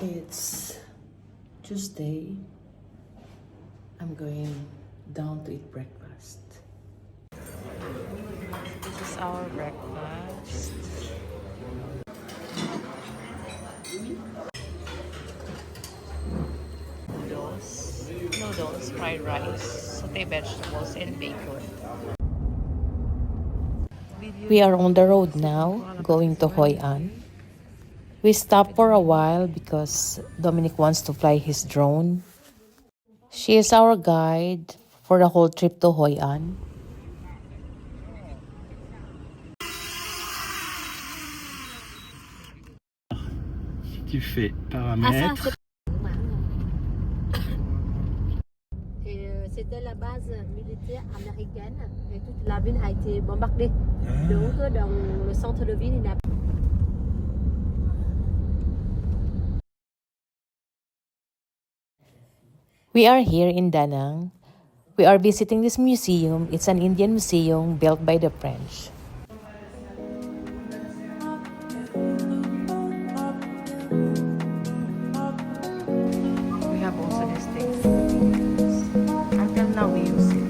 It's Tuesday. I'm going down to eat breakfast. This is our breakfast. Noodles, fried rice, sauté vegetables, and bacon. We are on the road now, going to Hoi An. We stopped for a while because Dominic wants to fly his drone. She is our guide for the whole trip to Hoi An. Si tu fais paramètres, c'était la base militaire américaine et toute la ville a été bombardée. Donc dans le centre de ville, il n'y a We are here in Da Nang. We are visiting this museum. It's an Indian museum built by the French. We have also this thing. Until now we use it.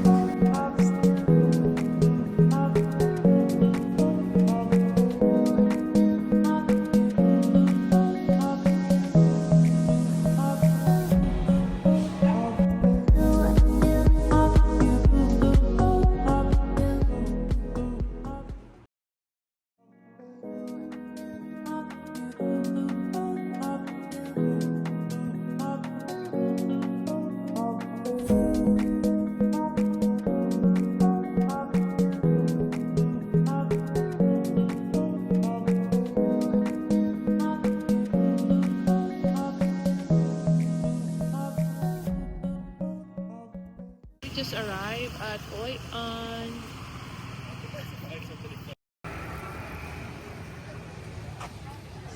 We just arrived at Hoi An.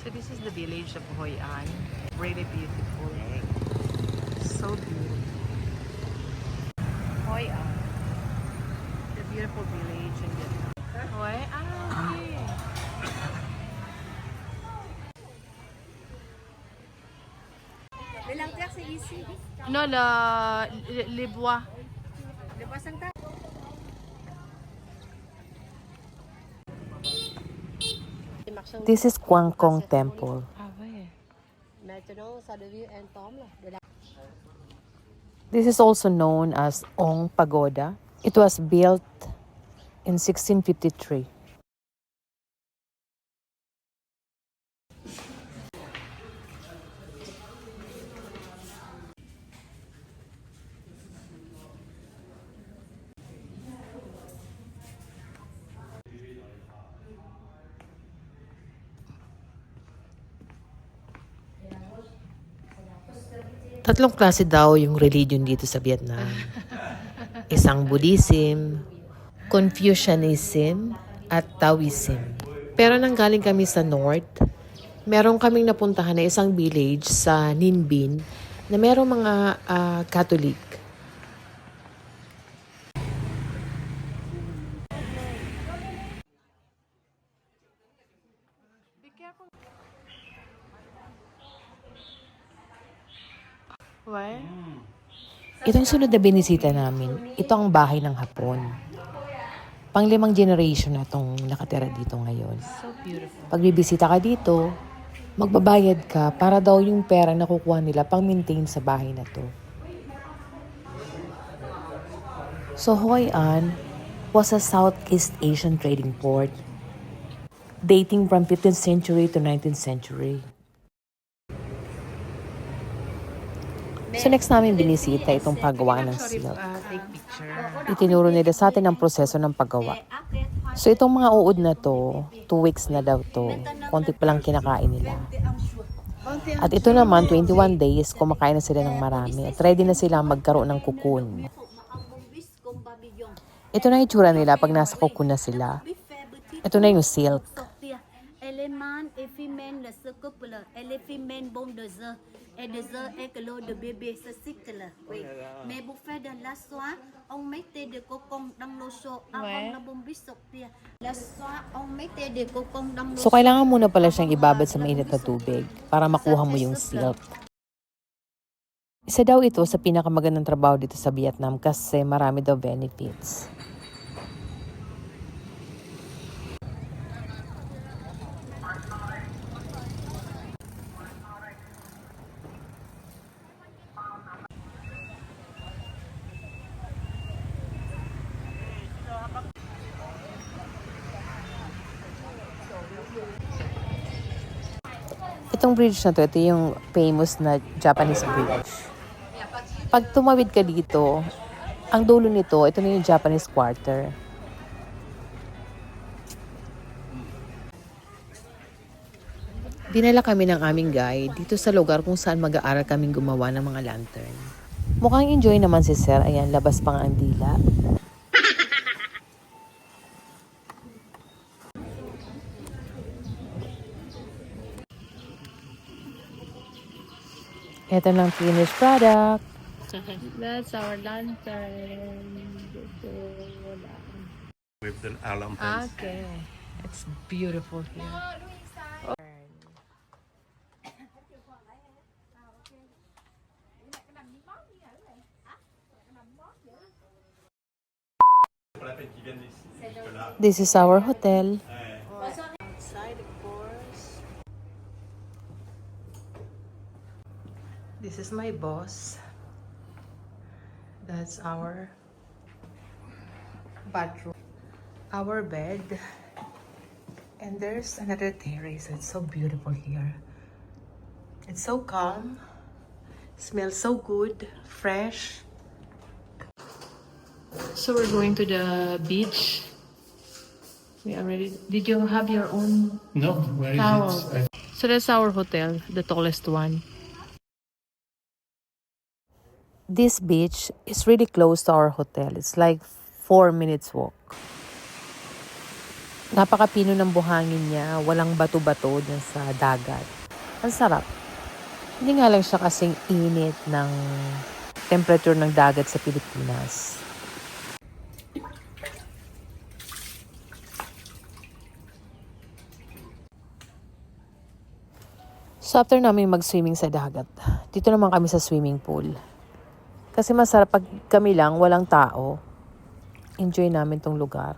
So this is the village of Hoi An. Really beautiful. So beautiful. Hoi An. The beautiful village in Vietnam. Hoi An. L'élémentaire, c'est ici. Non, les bois. Le bois Saint-Anne. This is Quang Kong Temple. Ah ouais. Maintenant, ça devient un temple de la This is also known as Ong Pagoda. It was built in 1653. Tatlong klase daw yung religion dito sa Vietnam. Isang Buddhism, Confucianism, at Taoism. Pero nanggaling kami sa North, meron kaming napuntahan na isang village sa Ninh Binh na merong mga Catholic. Why? Itong sunod na binisita namin, ito ang bahay ng Hapon. Pang-5 generation na itong nakatira dito ngayon. So beautiful. Pag bibisita ka dito, magbabayad ka para daw yung pera na kukuha nila pang-maintain sa bahay na to. So Hoi An was a Southeast Asian trading port dating from 15th century to 19th century. So next namin binisita itong paggawa ng silk. Take picture. Itinuro nila sa atin ang proseso ng paggawa. So itong mga uod na to, 2 weeks na daw to. Konti pa lang kinakain nila. At ito naman, 21 days, kumakain na sila ng marami. At ready na sila magkaroon ng cocoon. Ito na yung itsura nila pag nasa cocoon na sila. Ito na yung silk. et des œufs et que l'eau de bébé, c'est cycle. Oui. Mais pour faire de la soie, on mettait des cocons dans l'eau chaude avant la bombe sortir. La soie, on mettait des cocons dans l'eau So, kailangan muna pala siyang ibabad sa mainit na tubig para makuha mo yung silk. Isa daw ito sa pinakamagandang trabaho dito sa Vietnam kasi marami daw benefits. Itong bridge na to, ito yung famous na Japanese bridge. Pag tumawid ka dito, ang dulo nito, ito na yung Japanese Quarter. Dinala kami ng aming guide dito sa lugar kung saan mag-aaral kaming gumawa ng mga lantern. Mukhang enjoy naman si Sir. Ayan, labas pa nga ang dila. Ito lang finished product. That's our lantern. With the lanterns. Okay. It's beautiful here. This is our hotel. Outside, of course. This is my boss. That's our bathroom. Our bed. And there's another terrace. It's so beautiful here. It's so calm. Smells so good. Fresh. So we're going to the beach. We already... Did you have your own No, where is towel? it? So that's our hotel, the tallest one. This beach is really close to our hotel. It's like 4 minutes walk. Napakapino ng buhangin niya. Walang bato-bato dyan sa dagat. Ang sarap. Hindi nga lang siya kasing init ng temperature ng dagat sa Pilipinas. So after namin mag-swimming sa dagat, dito naman kami sa swimming pool. Kasi masarap pag kami lang, walang tao. Enjoy namin tong lugar.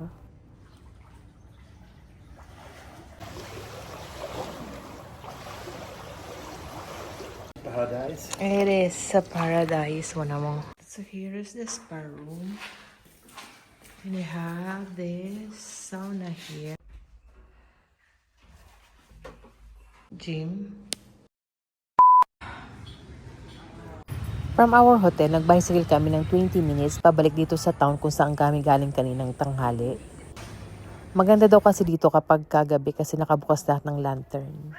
Paradise. It is a paradise. Wala mo. So here is the spa room. And you have this sauna here. Gym. From our hotel, nag-bicycle kami ng 20 minutes pabalik dito sa town kung saan kami galing kaninang tanghali. Maganda daw kasi dito kapag kagabi kasi nakabukas lahat ng lantern.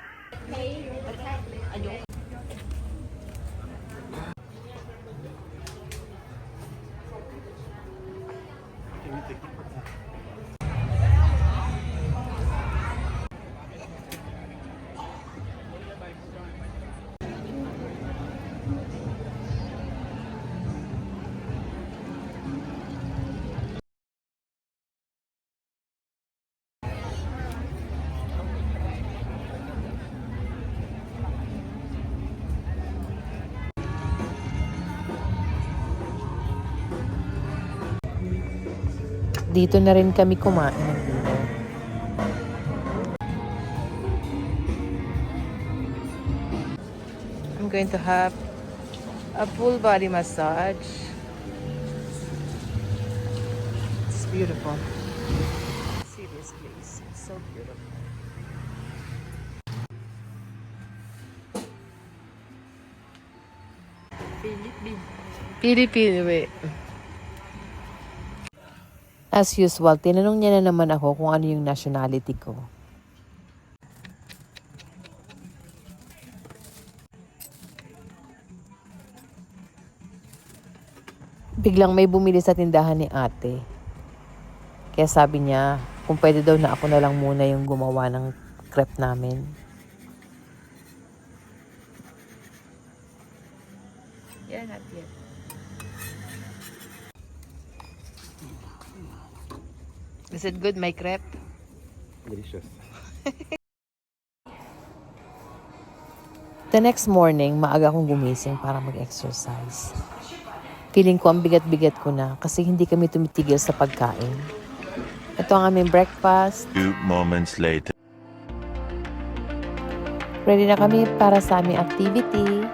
Dito na rin kami kumain ng dinner. I'm going to have a full body massage. It's beautiful. See this place. It's so beautiful. Philippine, wait. As usual, tinanong niya na naman ako kung ano yung nationality ko. Biglang may bumili sa tindahan ni ate. Kaya sabi niya, kung pwede daw na ako na lang muna yung gumawa ng crepe namin. Is it good, my crepe? Delicious. The next morning, maaga akong gumising para mag-exercise. Feeling ko ang bigat-bigat ko na kasi hindi kami tumitigil sa pagkain. Ito ang aming breakfast. 2 moments later. Ready na kami para sa aming activity.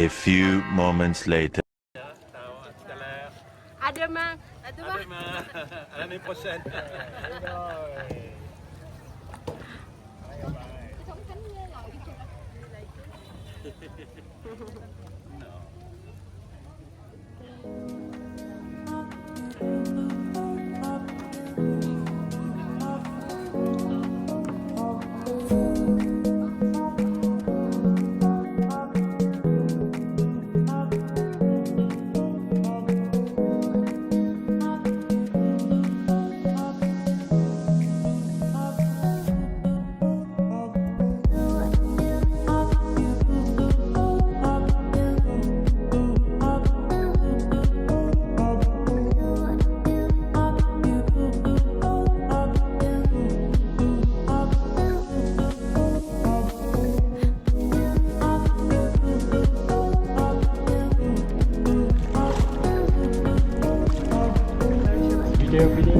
A few moments later. Adama.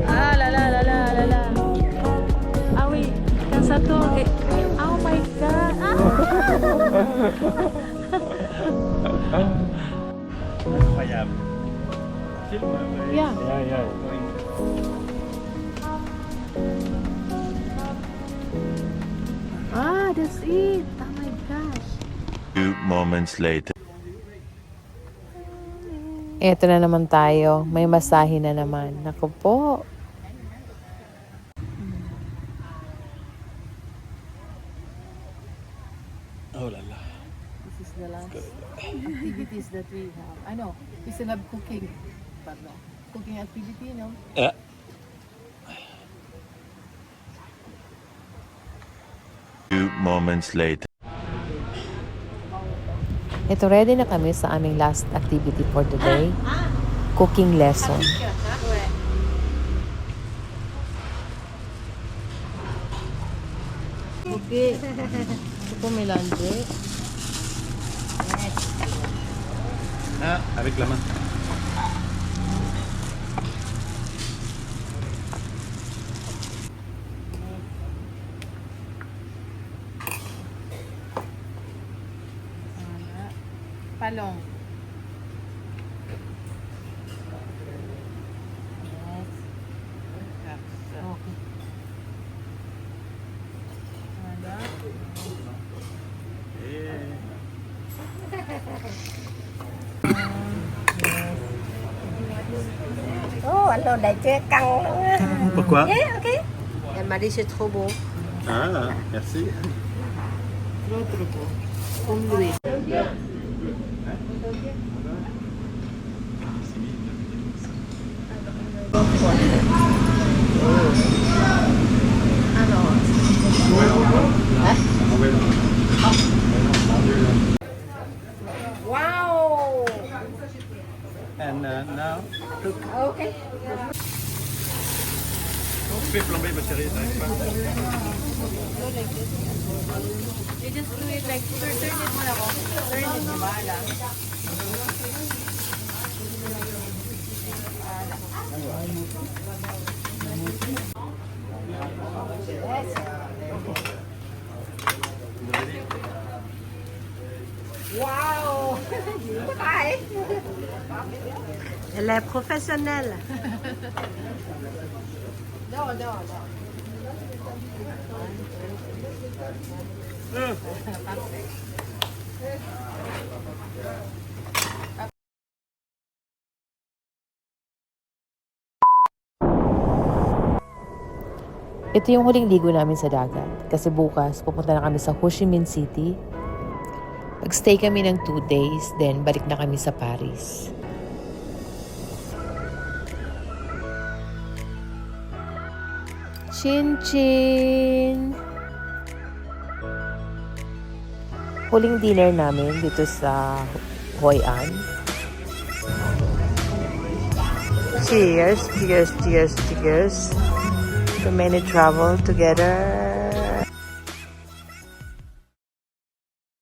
Ah, la la la la la la. Ah, wait. Yang satu. Oh my God. Ah. Payam. Yeah. Yeah. Ah, that's it. Oh my gosh. 2 moments later. Eto na naman tayo. May masahe na naman. Naku po. Oh la la. This is the last activities that we have. I know, we still have cooking. Pardon. Cooking activity, no? Yeah. Two moments later. Ito, ready na kami sa aming last activity for the day. Cooking lesson. Okay. Ito po may laundry. Ah, avec la main. Palong. Okay. Oh, alors đại chơi căng lắm á. Pourquoi? Yeah, ok. Elle m'a dit c'est trop beau. Ah, merci. Trop beau. Comme lui. Wow. And now, Ok. fais flamber ma chérie, ça arrive pas. You just do it like, turn it mo na ako. Turn it mo, bahala. Elle est professionnelle. Ito yung huling ligo namin sa dagat. Kasi bukas, pupunta na kami sa Ho Chi Minh City. Mag-stay kami ng 2 days, then balik na kami sa Paris. Chin Chin! Huling dinner namin dito sa Hoi An. Cheers, cheers, cheers, cheers. To many travel together.